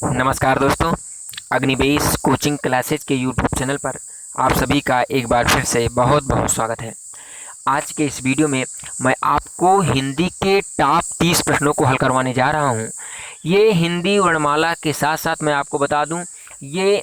नमस्कार दोस्तों, Agnivesh coaching classes के यूट्यूब चैनल पर आप सभी का एक बार फिर से बहुत बहुत स्वागत है। आज के इस वीडियो में मैं आपको हिंदी के टॉप 30 प्रश्नों को हल करवाने जा रहा हूं। ये हिंदी वर्णमाला के साथ साथ मैं आपको बता दूं, ये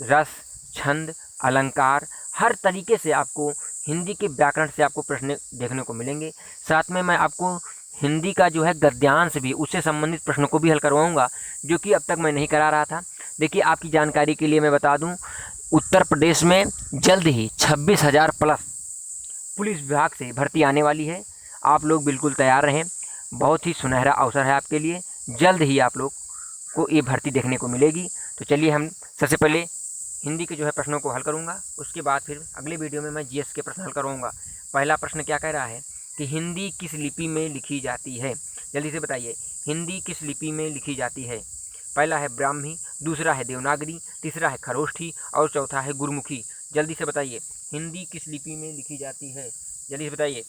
रस, छंद, अलंकार हर तरीके से आपको हिंदी के व्याकरण से आपको प्रश्न देखने को मिलेंगे। साथ में मैं आपको हिंदी का जो है गद्यांश भी, उससे संबंधित प्रश्नों को भी हल करवाऊंगा, जो कि अब तक मैं नहीं करा रहा था। देखिए, आपकी जानकारी के लिए मैं बता दूं, उत्तर प्रदेश में जल्द ही 26,000 प्लस पुलिस विभाग से भर्ती आने वाली है। आप लोग बिल्कुल तैयार रहें, बहुत ही सुनहरा अवसर है आपके लिए। जल्द ही आप लोग को ये भर्ती देखने को मिलेगी। तो चलिए, हम सबसे पहले हिंदी के जो है प्रश्नों को हल करूंगा, उसके बाद फिर अगले वीडियो में मैं जीएस के प्रश्न हल करवाऊंगा। पहला प्रश्न क्या कह रहा है कि हिंदी किस लिपि में लिखी जाती है? जल्दी से बताइए, हिंदी किस लिपि में लिखी जाती है? पहला है ब्राह्मी, दूसरा है देवनागरी, तीसरा है खरोष्ठी और चौथा है गुरमुखी। जल्दी से बताइए, हिंदी किस लिपि में लिखी जाती है? जल्दी से बताइए।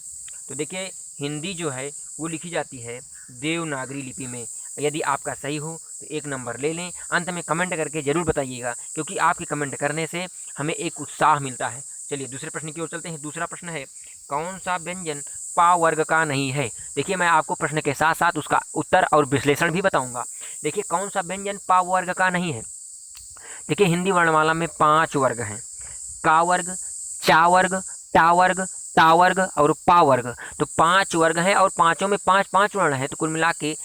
तो देखिए, हिंदी जो है वो लिखी जाती है देवनागरी लिपि में। यदि आपका सही हो तो एक नंबर ले लें। अंत में कमेंट करके ज़रूर बताइएगा, क्योंकि आपके कमेंट करने से हमें एक उत्साह मिलता है। चलिए दूसरे प्रश्न की ओर चलते हैं। दूसरा प्रश्न है, कौन सा व्यंजन पा वर्ग का नहीं है? देखिए, मैं आपको प्रश्न के साथ साथ उसका उत्तर और विश्लेषण भी बताऊंगा। देखिए, कौन सा व्यंजन पा वर्ग का नहीं है? देखिए, हिंदी वर्णमाला में 5 वर्ग हैं: का वर्ग, चा वर्ग, टा वर्ग, ता वर्ग और पा वर्ग। तो 5 वर्ग हैं और पांचों में 5-5 वर्ण हैं, तो कुल मिला के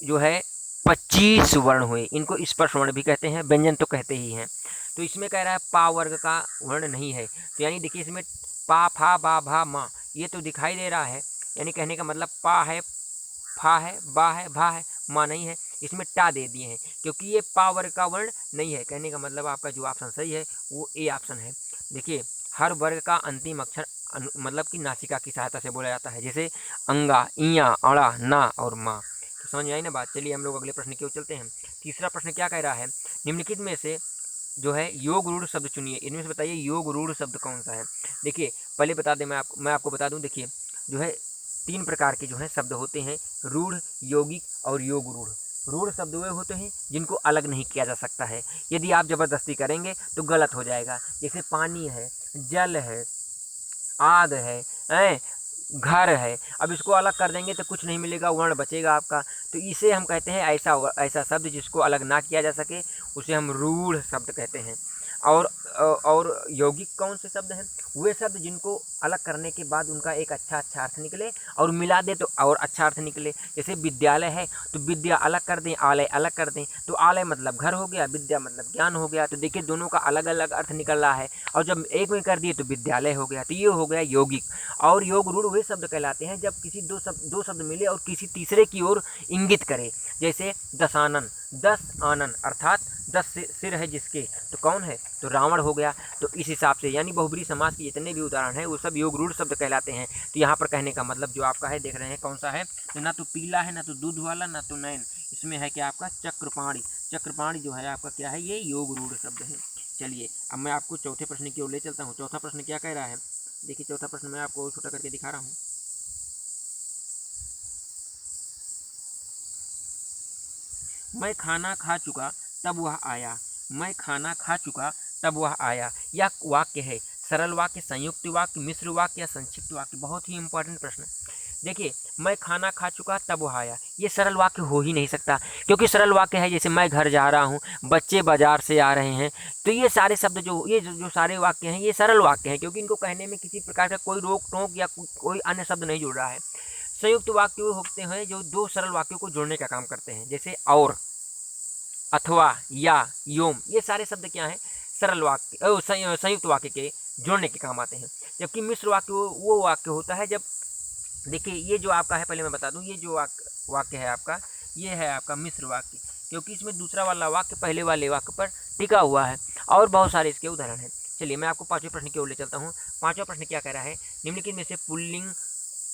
जो है 25 वर्ण हुए। इनको स्पर्श वर्ण भी कहते हैं, व्यंजन तो कहते ही हैं। तो इसमें कह रहा है पा वर्ग का वर्ण नहीं है। तो यानी देखिए, इसमें पा, फा, बा, भा, मा ये तो दिखाई दे रहा है। यानी कहने का मतलब पा है, फा है, बा है, भा है, माँ नहीं है। इसमें टा दे दिए हैं, क्योंकि ये पा वर्ग का वर्ण नहीं है। कहने का मतलब आपका जो ऑप्शन सही है वो ए ऑप्शन है। देखिए, हर वर्ग का अंतिम अक्षर मतलब कि नासिका की सहायता से बोला जाता है, जैसे अंगा, इया, अड़ा, ना और माँ। तो समझ में आई ना बात? चलिए हम लोग अगले प्रश्न की ओर चलते हैं। तीसरा प्रश्न क्या कह रहा है, निम्नलिखित में से जो है योग रूढ़ शब्द चुनिए। इनमें से बताइए योग रूढ़ शब्द कौन सा है? देखिए, पहले बता दें, मैं आपको बता दूं। देखिए, जो है 3 प्रकार के जो है शब्द होते हैं: रूढ़, यौगिक और योग रूढ़। रूढ़ शब्द वे होते हैं जिनको अलग नहीं किया जा सकता है। यदि आप जबरदस्ती करेंगे तो गलत हो जाएगा। जैसे पानी है, जल है, आग है, घर है। अब इसको अलग कर देंगे तो कुछ नहीं मिलेगा, वर्ण बचेगा आपका। तो इसे हम कहते हैं ऐसा शब्द जिसको अलग ना किया जा सके, उसे हम रूढ़ शब्द कहते हैं। और यौगिक कौन से शब्द हैं? वे शब्द जिनको अलग करने के बाद उनका एक अच्छा अर्थ निकले, और मिला दे तो और अच्छा अर्थ निकले। जैसे विद्यालय है तो विद्या अलग कर दें, आलय अलग कर दें, तो आलय मतलब घर हो गया, विद्या मतलब ज्ञान हो गया। तो देखिए, दोनों का अलग अलग अर्थ निकल रहा है, और जब एक में कर दिए तो विद्यालय हो गया। तो ये हो गया यौगिक। और योग रूढ़ वे शब्द कहलाते हैं जब किसी दो शब्द मिले और किसी तीसरे की ओर इंगित करे। जैसे दशानन, 10 आनन अर्थात 10 सिर है जिसके, तो कौन है? तो रावण हो गया। तो इस हिसाब से यानी बहुब्री समास के जितने भी उदाहरण हैं वो सब योग रूढ़ शब्द कहलाते हैं। तो यहाँ पर कहने का मतलब जो आपका है, देख रहे हैं कौन सा है? तो ना तो पीला है, ना तो दूध वाला, ना तो नयन। इसमें है क्या आपका? चक्रपाणी। चक्रपाणी जो है आपका क्या है? ये योग रूढ़ शब्द है। चलिए, अब मैं आपको चौथे प्रश्न की ओर ले चलता हूँ। चौथा प्रश्न क्या कह रहा है? देखिए, चौथा प्रश्न मैं आपको छोटा करके दिखा रहा हूँ। मैं खाना खा चुका तब वह आया। मैं खाना खा चुका तब वह आया। यह वाक्य है सरल वाक्य, संयुक्त वाक्य, मिश्र वाक्य या संक्षिप्त वाक्य? बहुत ही इंपॉर्टेंट प्रश्न। देखिए, मैं खाना खा चुका तब वह आया, ये सरल वाक्य हो ही नहीं सकता, क्योंकि सरल वाक्य है जैसे मैं घर जा रहा हूँ, बच्चे बाजार से आ रहे हैं। तो ये सारे शब्द जो सारे वाक्य हैं, ये सरल वाक्य हैं, क्योंकि इनको कहने में किसी प्रकार का कोई रोक टोक या कोई अन्य शब्द नहीं जुड़ रहा है। संयुक्त वाक्य वो होते हैं जो दो सरल वाक्यों को जोड़ने का काम करते हैं, जैसे और, अथवा, या, योम। ये सारे शब्द क्या हैं? सरल वाक्य, संयुक्त वाक्य के जोड़ने के काम आते हैं। जबकि मिश्र वाक्य वो वाक्य होता है जब, देखिए ये जो आपका है, पहले मैं बता दूं, ये जो वाक्य है आपका, ये है आपका मिश्र वाक्य, क्योंकि इसमें दूसरा वाला वाक्य पहले वाले वाक्य पर टिका हुआ है। और बहुत सारे इसके उदाहरण हैं। चलिए, मैं आपको पांचवें प्रश्न की ओर ले चलता हूँ। पांचवा प्रश्न क्या कह रहा है? निम्नलिखित में से पुल्लिंग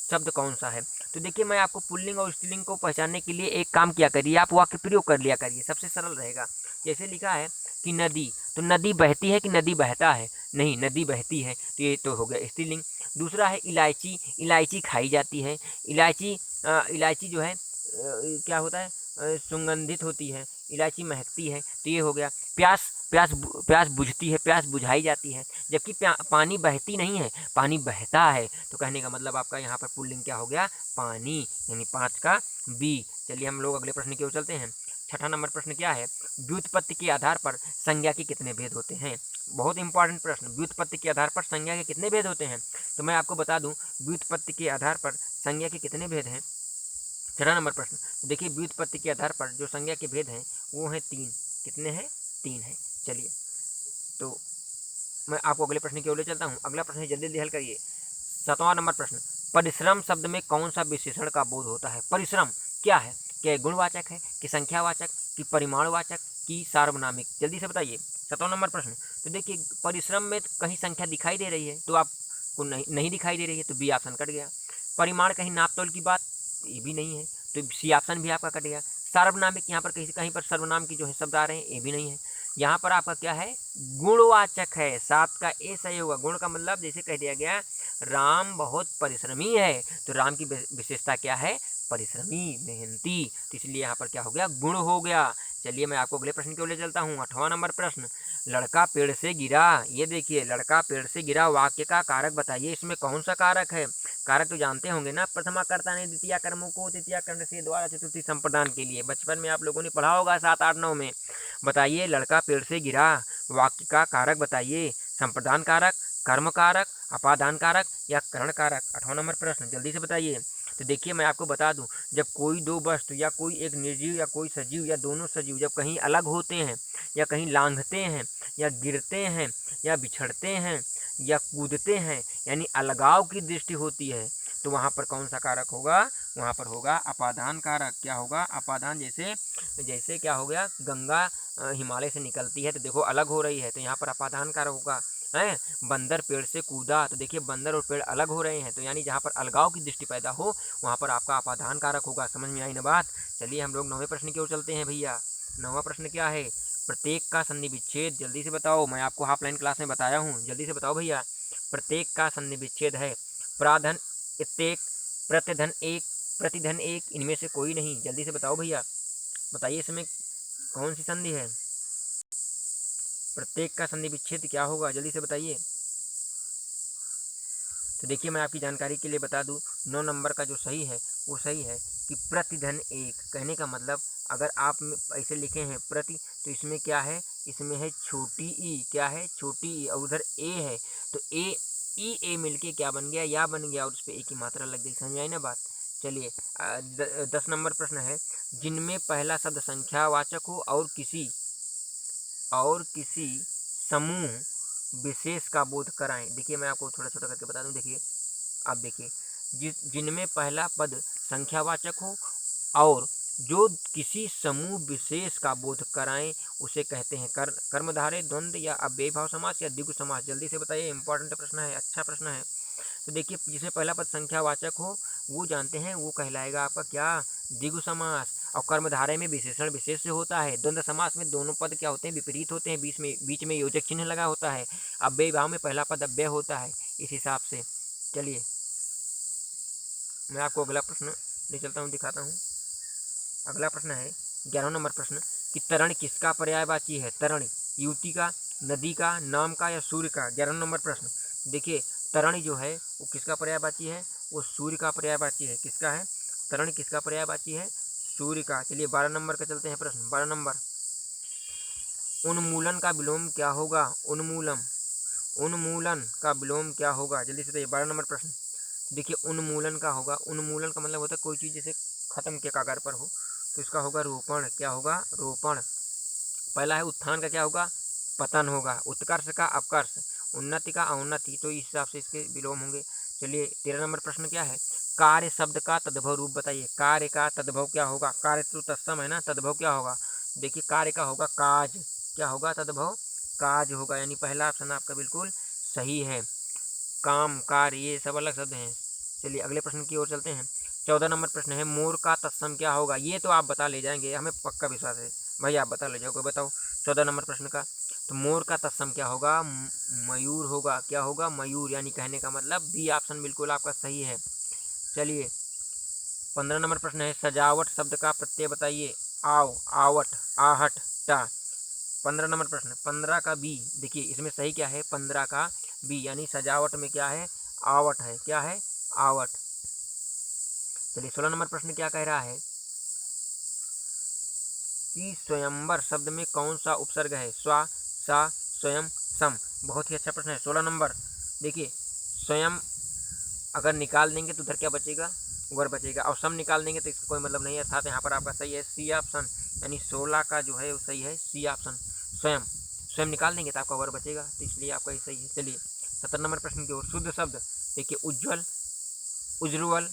शब्द कौन सा है? तो देखिए, मैं आपको पुल्लिंग और स्त्रीलिंग को पहचानने के लिए एक काम किया करिए, आप वाक्य प्रयोग कर लिया करिए, सबसे सरल रहेगा। जैसे लिखा है कि नदी, तो नदी बहती है कि नदी बहता है? नहीं, नदी बहती है, तो ये तो हो गया स्त्रीलिंग। दूसरा है इलायची, इलायची खाई जाती है। इलायची जो है क्या होता है? सुगंधित होती है, इलायची महकती है, तो ये हो गया। प्यास प्यास बुझती है, प्यास बुझाई जाती है, जबकि पानी बहती नहीं है, पानी बहता है। तो कहने का मतलब आपका यहाँ पर पुल्लिंग क्या हो गया, पानी, यानी 5 का बी। चलिए हम लोग अगले प्रश्न की ओर चलते हैं। छठा नंबर प्रश्न क्या है, व्युत्पत्ति के आधार पर संज्ञा के कितने भेद होते हैं। बहुत इंपॉर्टेंट प्रश्न, व्युत्पत्ति के आधार पर संज्ञा के कितने भेद होते हैं। तो मैं आपको बता दूं, व्युत्पत्ति के आधार पर संज्ञा के कितने भेद हैं। छठा नंबर प्रश्न, तो देखिए व्युत्पत्ति के आधार पर जो संज्ञा के भेद हैं वो हैं 3। कितने हैं, 3 हैं। चलिए तो मैं आपको अगले प्रश्न की ओर ले चलता हूँ। अगला प्रश्न जल्दी जल्दी हल करिए। 7वां नंबर प्रश्न, परिश्रम शब्द में कौन सा विशेषण का बोध होता है। परिश्रम क्या है, क्या गुणवाचक है, कि संख्यावाचक, कि परिमाणवाचक, कि सार्वनामिक, जल्दी से बताइए। 7वां नंबर प्रश्न, तो देखिए परिश्रम में कहीं संख्या दिखाई दे रही है तो आपको नहीं दिखाई दे रही है, तो बी ऑप्शन कट गया। परिमाण कहीं नाप तोल की बात, ये भी नहीं है, तो सी ऑप्शन भी आपका कट गया। सार्वनामिक, यहाँ पर कहीं पर सर्वनाम की जो है शब्द आ रहे हैं, ये भी नहीं है। यहाँ पर आपका क्या है, गुणवाचक है। 7 का ए सही होगा। गुण का मतलब जैसे कह दिया गया राम बहुत परिश्रमी है, तो राम की विशेषता क्या है, परिश्रमी, मेहनती, तो इसलिए यहाँ पर क्या हो गया, गुण हो गया। चलिए मैं आपको अगले प्रश्न की ओर ले चलता हूँ। 8वां नंबर प्रश्न, लड़का पेड़ से गिरा। ये देखिए, लड़का पेड़ से गिरा, वाक्य का कारक बताइए। इसमें कौन सा कारक है। कारक तो जानते होंगे ना, प्रथमा कर्ता ने द्वितीय कर्मों को तृतीय कर्ण से द्वारा चतुर्थी संप्रदान के लिए बचपन में आप लोगों ने पढ़ा होगा 7, 8, 9 में। बताइए, लड़का पेड़ से गिरा, वाक्य का कारक बताइए। संप्रदान कारक, कर्म कारक, अपादान कारक या करण कारक। 8वां नंबर प्रश्न, जल्दी से बताइए। तो देखिए मैं आपको बता दूं, जब कोई दो वस्तु या कोई एक निर्जीव या कोई सजीव या दोनों सजीव जब कहीं अलग होते हैं या कहीं लांघते हैं या गिरते हैं या बिछड़ते हैं या कूदते हैं, यानी अलगाव की दृष्टि होती है, तो वहाँ पर कौन सा कारक होगा, वहाँ पर होगा अपादान कारक। क्या होगा, अपादान। जैसे जैसे क्या हो गया, गंगा हिमालय से निकलती है तो देखो अलग हो रही है, तो यहाँ पर अपादान कारक होगा। है, बंदर पेड़ से कूदा, तो देखिए बंदर और पेड़ अलग हो रहे हैं, तो यानी जहाँ पर अलगाव की दृष्टि पैदा हो वहाँ पर आपका अपादान कारक होगा। समझ में आई ना बात। चलिए हम लोग 9वें प्रश्न की ओर चलते हैं भैया। 9वां प्रश्न क्या है, प्रत्येक का संधि विच्छेद। जल्दी से बताओ, मैं आपको हाफ लाइन क्लास में बताया हूँ, जल्दी से बताओ भैया। प्रत्येक का संधि विच्छेद है प्राधन इत्येक, प्रत्यधन एक, प्रतिधन एक, इनमें से कोई नहीं। जल्दी से बताओ भैया, बताइए इसमें कौन सी संधि है। प्रत्येक का संधि विच्छेद क्या होगा, जल्दी से बताइए। तो देखिए मैं आपकी जानकारी के लिए बता दूं, 9 नंबर का जो सही है वो सही है कि प्रतिधन एक। कहने का मतलब अगर आप ऐसे लिखे हैं प्रति, तो इसमें क्या है, इसमें है छोटी ई। क्या है, छोटी ई, और उधर ए है, तो ए ई ए मिलके क्या बन गया, या बन गया, और उस पर ए की मात्रा लग गई। समझ आई ना बात। चलिए 10 नंबर प्रश्न है, जिनमें पहला शब्द संख्यावाचक हो और किसी समूह विशेष का बोध कराएं। देखिए मैं आपको थोड़ा छोटा करके बता दूं, देखिए आप देखिए, जिनमें पहला पद संख्यावाचक हो और जो किसी समूह विशेष का बोध कराएं उसे कहते हैं कर्मधारय, द्वंद्व या अव्ययीभाव समास या द्विगु समास। जल्दी से बताइए, इंपॉर्टेंट प्रश्न है, अच्छा प्रश्न है। तो देखिए जिसमें पहला पद संख्यावाचक हो वो जानते हैं, वो कहलाएगा आपका क्या, द्विगु समास। और कर्मधारय में विशेषण विशेष से होता है। द्वंद्व समास में दोनों पद क्या होते हैं, विपरीत होते हैं, बीच में योजक चिन्ह लगा होता है। अव्ययीभाव में पहला पद अव्यय होता है, इस हिसाब से। चलिए मैं आपको अगला प्रश्न ले चलता हूँ, दिखाता हूँ। अगला प्रश्न है 11वां नंबर प्रश्न कि तरण किसका पर्यायवाची है। तरण युवती का, नदी का, नाम का या सूर्य का। 11वां नंबर प्रश्न, देखिए तरण जो है वो किसका पर्यायवाची है, वो सूर्य का पर्यायवाची है। किसका है, तरण किसका पर्यायवाची है, सूर्य का। चलिए 12 नंबर का चलते हैं प्रश्न। 12 नंबर, उन्मूलन का विलोम क्या होगा। उन्मूलन का विलोम क्या होगा, जल्दी से बताइए। 12 नंबर प्रश्न, देखिए उन्मूलन का होगा, उन्मूलन का मतलब होता है कोई चीज़ जैसे खत्म के कागार पर हो, तो इसका होगा रोपण। क्या होगा, रोपण। पहला है उत्थान का क्या होगा, पतन होगा। उत्कर्ष का अपकर्ष, उन्नति का अवनति, तो इस हिसाब से इसके विलोम होंगे। चलिए 13 नंबर प्रश्न क्या है, कार्य शब्द का तद्भव रूप बताइए। कार्य का तद्भव क्या होगा, कार्य तो तत्सम है ना, तद्भव क्या होगा। देखिए कार्य का होगा काज। क्या होगा, तद्भव काज होगा, यानी पहला ऑप्शन आपका बिल्कुल सही है। काम, कार्य, ये सब अलग शब्द हैं। चलिए अगले प्रश्न की ओर चलते हैं। 14 नंबर प्रश्न है, मोर का तत्सम क्या होगा। ये तो आप बता ले जाएंगे, हमें पक्का विश्वास है भाई, आप बता ले जाओगे। बताओ 14 नंबर प्रश्न का, तो मोर का तत्सम क्या होगा, मयूर होगा। क्या होगा, मयूर, यानी कहने का मतलब बी ऑप्शन बिल्कुल आपका सही है। चलिए 15 नंबर प्रश्न है, सजावट शब्द का प्रत्यय बताइए। आव, आवट, आहट, टा। 15 नंबर प्रश्न, 15 का बी। देखिए इसमें सही क्या है, 15 का बी, यानी सजावट में क्या है, आवट है। क्या है, आवट। चलिए 16 नंबर प्रश्न क्या कह रहा है कि स्वयंवर शब्द में कौन सा उपसर्ग है, स्वा, सा, स्वयं, सम। बहुत ही अच्छा प्रश्न है। 16 नंबर, देखिए स्वयं अगर निकाल देंगे तो उधर क्या बचेगा, वर बचेगा, और सम निकाल देंगे तो इसका कोई मतलब नहीं है। अर्थात यहाँ पर आपका सही है सी ऑप्शन, यानी 16 का जो है वो सही है सी ऑप्शन। स्वयं, स्वयं निकाल देंगे तो आपका वर बचेगा, तो इसलिए आपका ये सही है। चलिए 17 नंबर प्रश्न की ओर। शुद्ध शब्द देखिए उज्ज्वल, उज्ज्वल,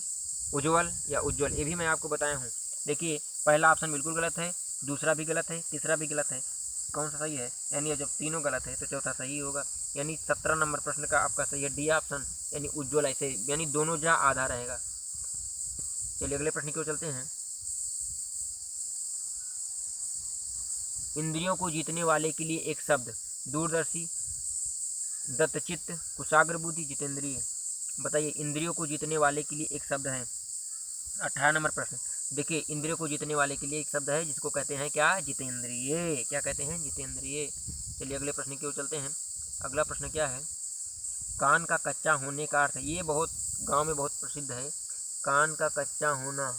उज्ज्वल या उज्ज्वल, ये भी मैं आपको बताया हूँ। देखिए पहला ऑप्शन बिल्कुल गलत है, दूसरा भी गलत है, तीसरा भी गलत है। कौन सा सही है, यानी जब तीनों गलत है तो चौथा सही होगा, यानी 17 नंबर प्रश्न का आपका सही है डी ऑप्शन, यानी उज्ज्वल, ऐसे यानी दोनों जहाँ आधा रहेगा। चलिए अगले प्रश्न की ओर चलते हैं। इंद्रियों को जीतने वाले के लिए एक शब्द, दूरदर्शी, दत्तचित्त, कुशाग्र बुद्धि, जितेंद्रिय। बताइए इंद्रियों को जीतने वाले के लिए एक शब्द है। 18 नंबर प्रश्न, देखिए इंद्रियों को जीतने वाले के लिए एक शब्द है जिसको कहते हैं क्या, जितेंद्रिय। क्या कहते हैं, जितेंद्रिय। चलिए अगले प्रश्न की ओर चलते हैं। अगला प्रश्न क्या है, कान का कच्चा होने का अर्थ, ये बहुत गांव में बहुत प्रसिद्ध है। कान का कच्चा होना,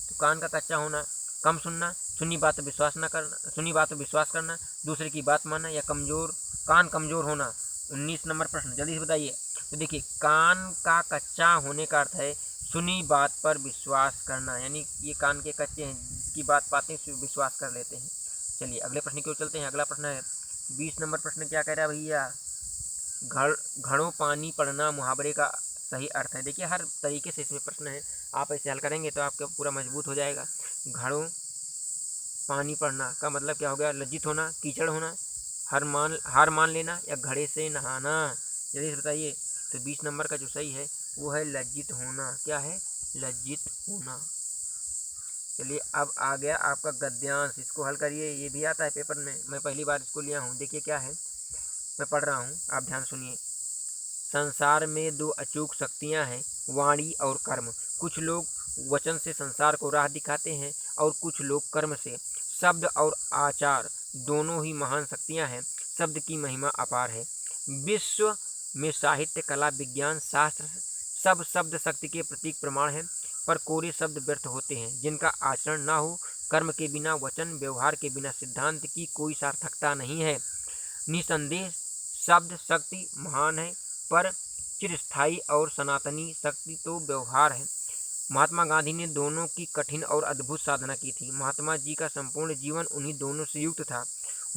तो कान का कच्चा होना, कम सुनना, सुनी बात पर विश्वास न करना, सुनी बात पर विश्वास करना, दूसरे की बात मानना, या कमजोर, कान कमजोर होना। 19 नंबर प्रश्न, जल्दी से बताइए। तो देखिए कान का कच्चा होने का अर्थ है सुनी बात पर विश्वास करना, यानी ये कान के कच्चे हैं, जिसकी बात पाते हैं विश्वास कर लेते हैं। चलिए अगले प्रश्न की ओर चलते हैं। अगला प्रश्न है 20 नंबर प्रश्न, क्या कह रहा है भैया, घड़ों पानी पड़ना मुहावरे का सही अर्थ है। देखिए हर तरीके से इसमें प्रश्न है, आप ऐसे हल करेंगे तो आपका पूरा मजबूत हो जाएगा। घड़ों पानी पड़ना का मतलब क्या हो गया, लज्जित होना, कीचड़ होना, हार मान लेना, या घड़े से नहाना। जल्दी से बताइए। तो 20 नंबर का जो सही है वो है लज्जित होना। क्या है, लज्जित होना। चलिए अब आ गया आपका गद्यांश, इसको हल करिए, ये भी आता है पेपर में, मैं पहली बार इसको लिया हूँ। देखिए क्या है, मैं पढ़ रहा हूँ, आप ध्यान सुनिए। संसार में दो अचूक शक्तियाँ हैं, वाणी और कर्म। कुछ लोग वचन से संसार को राह दिखाते हैं और कुछ लोग कर्म से। शब्द और आचार दोनों ही महान शक्तियाँ हैं, शब्द की महिमा अपार है। विश्व में साहित्य, कला, विज्ञान, शास्त्र सब शब्द शक्ति के प्रतीक प्रमाण हैं, पर कोरे शब्द व्यर्थ होते हैं जिनका आचरण न हो। कर्म के बिना वचन, व्यवहार के बिना सिद्धांत की कोई सार्थकता नहीं है। निसंदेह शब्द शक्ति महान है, पर चिरस्थायी और सनातनी शक्ति तो व्यवहार है। महात्मा गांधी ने दोनों की कठिन और अद्भुत साधना की थी। महात्मा जी का संपूर्ण जीवन उन्हीं दोनों से युक्त था।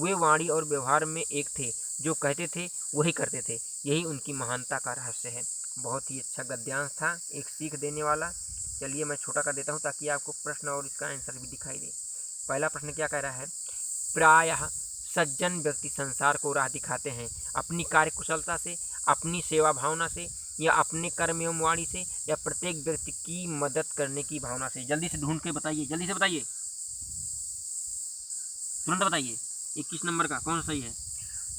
वे वाणी और व्यवहार में एक थे, जो कहते थे वही करते थे, यही उनकी महानता का रहस्य है। बहुत ही अच्छा गद्यांश था, एक सीख देने वाला। चलिए मैं छोटा कर देता हूँ ताकि आपको प्रश्न और इसका आंसर भी दिखाई दे। पहला प्रश्न क्या कह रहा है, प्रायः सज्जन व्यक्ति संसार को राह दिखाते हैं अपनी कार्य कुशलता से, अपनी सेवा भावना से, या अपने कर्म एवं वाणी से, या प्रत्येक व्यक्ति की मदद करने की भावना से। जल्दी से ढूंढ के बताइए, जल्दी से बताइए, तुरंत बताइए 21 नंबर का कौन सा सही है।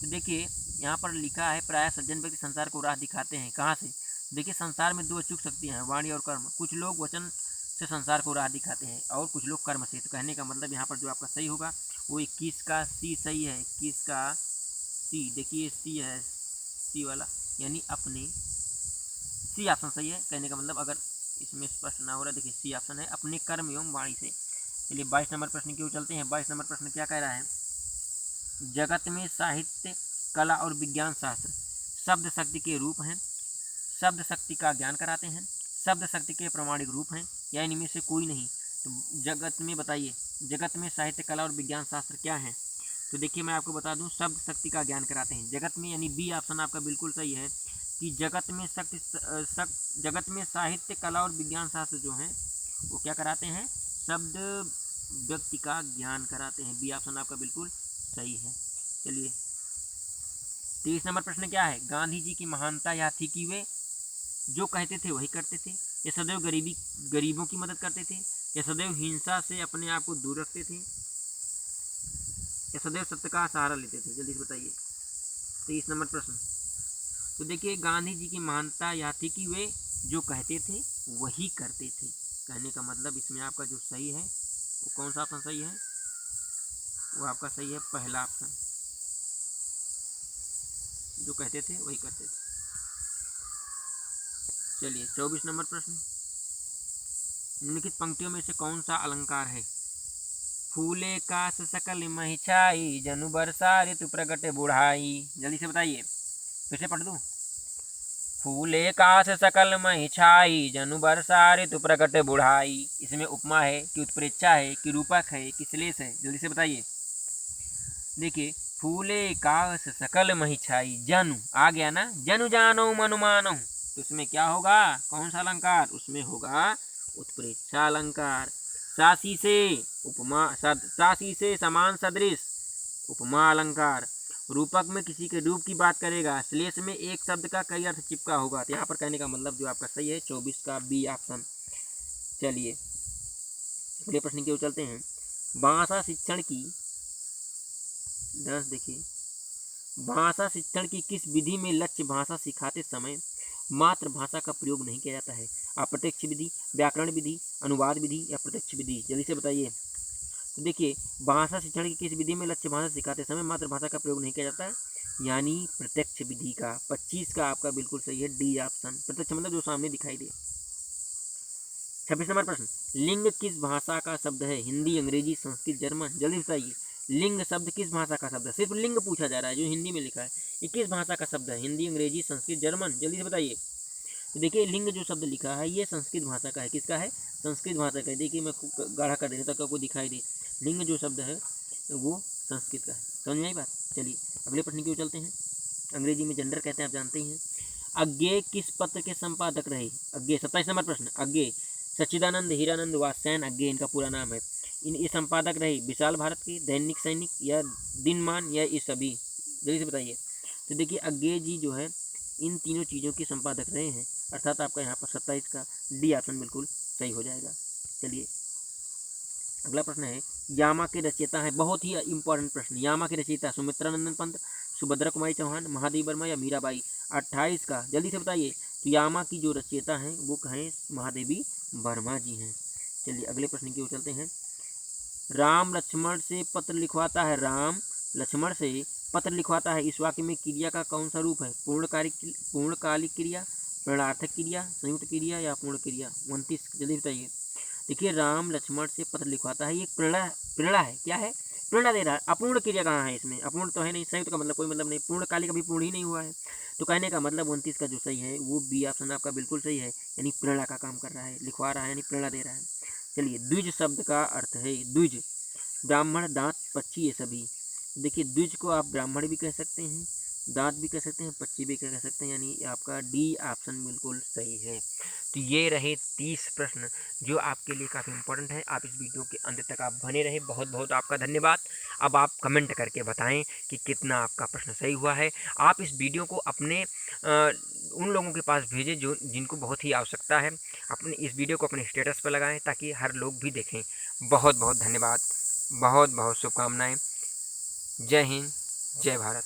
तो देखिए यहाँ पर लिखा है प्रायः सज्जन व्यक्ति संसार को राह दिखाते हैं, कहाँ से। देखिए संसार में दो अचूक शक्तियाँ हैं, वाणी और कर्म। कुछ लोग वचन से संसार को राह दिखाते हैं और कुछ लोग कर्म से। तो कहने का मतलब यहाँ पर जो आपका सही होगा वो 21 का सी सही है। 21 का सी, देखिए सी है, सी वाला, यानी अपने, सी ऑप्शन सही है। कहने का मतलब अगर इसमें स्पष्ट ना हो रहा, देखिए सी ऑप्शन है, अपने कर्म एवं वाणी से। चलिए 22 नंबर प्रश्न की ओर चलते हैं। 22 नंबर प्रश्न क्या कह रहा है, जगत में साहित्य, कला और विज्ञान शास्त्र शब्द शक्ति के रूप हैं, शब्द शक्ति का ज्ञान कराते हैं, शब्द शक्ति के प्रमाणिक रूप हैं, या इनमें से कोई नहीं। तो जगत में बताइए, जगत में साहित्य, कला और विज्ञान शास्त्र क्या है। तो देखिए मैं आपको बता दूं, शब्द शक्ति का ज्ञान कराते हैं जगत में, यानी बी ऑप्शन आपका बिल्कुल सही है कि जगत में जगत में साहित्य, कला और विज्ञान शास्त्र जो हैं वो क्या कराते हैं, शब्द व्यक्ति का ज्ञान कराते हैं। बी ऑप्शन आपका बिल्कुल सही है। चलिए 23 नंबर प्रश्न क्या है, गांधी जी की महानता यह थी कि वे जो कहते थे वही करते थे, या सदैव गरीबों की मदद करते थे, या सदैव हिंसा से अपने आप को दूर रखते थे, या सदैव सत्य का सहारा लेते थे। जल्दी से बताइए 23 नंबर प्रश्न। तो देखिए गांधी जी की महानता यह थी कि वे जो कहते थे वही करते थे। कहने का मतलब इसमें आपका जो सही है वो कौन सा ऑप्शन सही है, वो आपका सही है पहला ऑप्शन, जो कहते थे वही करते थे। चलिए 24 नंबर प्रश्न, निम्नलिखित पंक्तियों में से कौन सा अलंकार है। फूले कास सकल महिछाई, जनु बरसा ऋतु प्रगट बुढ़ाई। जल्दी से बताइए, फिर से पढ़ दूं। फूले कास सकल महिछाई, जनु बरसा ऋतु प्रगट बुढ़ाई। इसमें उपमा है कि उत्प्रेक्षा है कि रूपक है कि श्लेष है, जल्दी से बताइए। देखिए, फूले कास सकल महिछाई, जनु आ गया ना, जनु जानो मनु मानो, तो उसमें क्या होगा, कौन सा अलंकार, उसमें होगा उत्प्रेक्षा अलंकार। सासी से उपमा, सासी से समान सदृश, उपमा अलंकार। रूपक में किसी के रूप की बात करेगा, श्लेष में एक शब्द का कई अर्थ चिपका होगा। तो यहाँ पर कहने का मतलब जो आपका सही है 24 का बी ऑप्शन। चलिए अगले प्रश्न की ओर चलते हैं। भाषा शिक्षण की, देखिए, भाषा शिक्षण की किस विधि में लक्ष्य भाषा सिखाते समय मातृभाषा का प्रयोग नहीं किया जाता है। अप्रत्यक्ष विधि, व्याकरण विधि, अनुवाद विधि या प्रत्यक्ष विधि, जल्दी से बताइए। तो देखिए, भाषा शिक्षण की किस विधि में लक्ष्य भाषा सिखाते समय मातृभाषा का प्रयोग नहीं किया जाता है, यानी प्रत्यक्ष विधि का। 25 का आपका बिल्कुल सही है डी ऑप्शन, प्रत्यक्ष मतलब जो सामने दिखाई दे। 26 नंबर प्रश्न, लिंग किस भाषा का शब्द है। हिंदी, अंग्रेजी, संस्कृत, जर्मन, जल्दी बताइए। लिंग शब्द किस भाषा का शब्द है, सिर्फ लिंग पूछा जा रहा है जो हिंदी में लिखा है, ये किस भाषा का शब्द है। हिंदी, अंग्रेजी, संस्कृत, जर्मन, जल्दी से बताइए। तो देखिए, लिंग जो शब्द लिखा है ये संस्कृत भाषा का है। किसका है, संस्कृत भाषा का है। देखिए मैं गाढ़ा कर देता ताकि आपको दिखाई दे, लिंग जो शब्द है वो संस्कृत का है। समझ में आई बात। चलिए अगले प्रश्न की ओर चलते हैं। अंग्रेजी में जेंडर कहते हैं, आप जानते ही हैं। अज्ञे किस पत्र के संपादक रहे। अज्ञे, 27 नंबर प्रश्न, अज्ञे सच्चिदानंद हीरानंद वात्स्यायन अज्ञे इनका पूरा नाम है। ये संपादक रहे विशाल भारत के, दैनिक सैनिक या दिनमान या ये सभी, जल्दी से बताइए। तो देखिए अज्ञे जी जो है इन तीनों चीज़ों के संपादक रहे हैं, अर्थात आपका यहाँ पर 27 का डी ऑप्शन बिल्कुल सही हो जाएगा। चलिए अगला प्रश्न है, यामा के रचयिता हैं, बहुत ही इंपॉर्टेंट प्रश्न। यामा के रचयिता सुमित्रा नंदन पंत, सुभद्रा कुमारी चौहान, महादेवी वर्मा या मीराबाई। 28 का जल्दी से बताइए। तो यामा की जो रचयिता हैं वो कहें महादेवी वर्मा जी हैं। चलिए अगले प्रश्न की ओर चलते हैं। राम लक्ष्मण से पत्र लिखवाता है, राम लक्ष्मण से पत्र लिखवाता है, इस वाक्य में क्रिया का कौन सा रूप है। पूर्णकालिक क्रिया, प्रेरणार्थक क्रिया, संयुक्त क्रिया या पूर्ण क्रिया। 29 जल्दी बताइए। देखिए राम लक्ष्मण से पत्र लिखवाता है, ये प्रेरणा है, क्या है, प्रेरणा दे रहा है। अपूर्ण क्रिया कहाँ है इसमें, अपूर्ण तो है नहीं, संयुक्त का मतलब कोई मतलब नहीं, पूर्णकालिक अभी पूर्ण ही नहीं हुआ है। तो कहने का मतलब 29 का जो सही है वो बी ऑप्शन आपका बिल्कुल सही है, यानी प्रेरणा का काम कर रहा है, लिखवा रहा है यानी प्रेरणा दे रहा है। चलिए द्विज शब्द का अर्थ है, द्विज ब्राह्मण, दांत, पक्षी, ये सभी। देखिए द्विज को आप ब्राह्मण भी कह सकते हैं, दांत भी कह सकते हैं, पक्षी भी कह सकते हैं, यानी आपका डी ऑप्शन बिल्कुल सही है। तो ये रहे 30 प्रश्न जो आपके लिए काफ़ी इंपॉर्टेंट है। आप इस वीडियो के अंत तक आप बने रहे, बहुत बहुत आपका धन्यवाद। अब आप कमेंट करके बताएं कि कितना आपका प्रश्न सही हुआ है। आप इस वीडियो को अपने उन लोगों के पास भेजें जो जिनको बहुत ही आवश्यकता है। अपने इस वीडियो को अपने स्टेटस पर लगाएं ताकि हर लोग भी देखें। बहुत बहुत धन्यवाद, बहुत बहुत शुभकामनाएं। जय हिंद, जय भारत।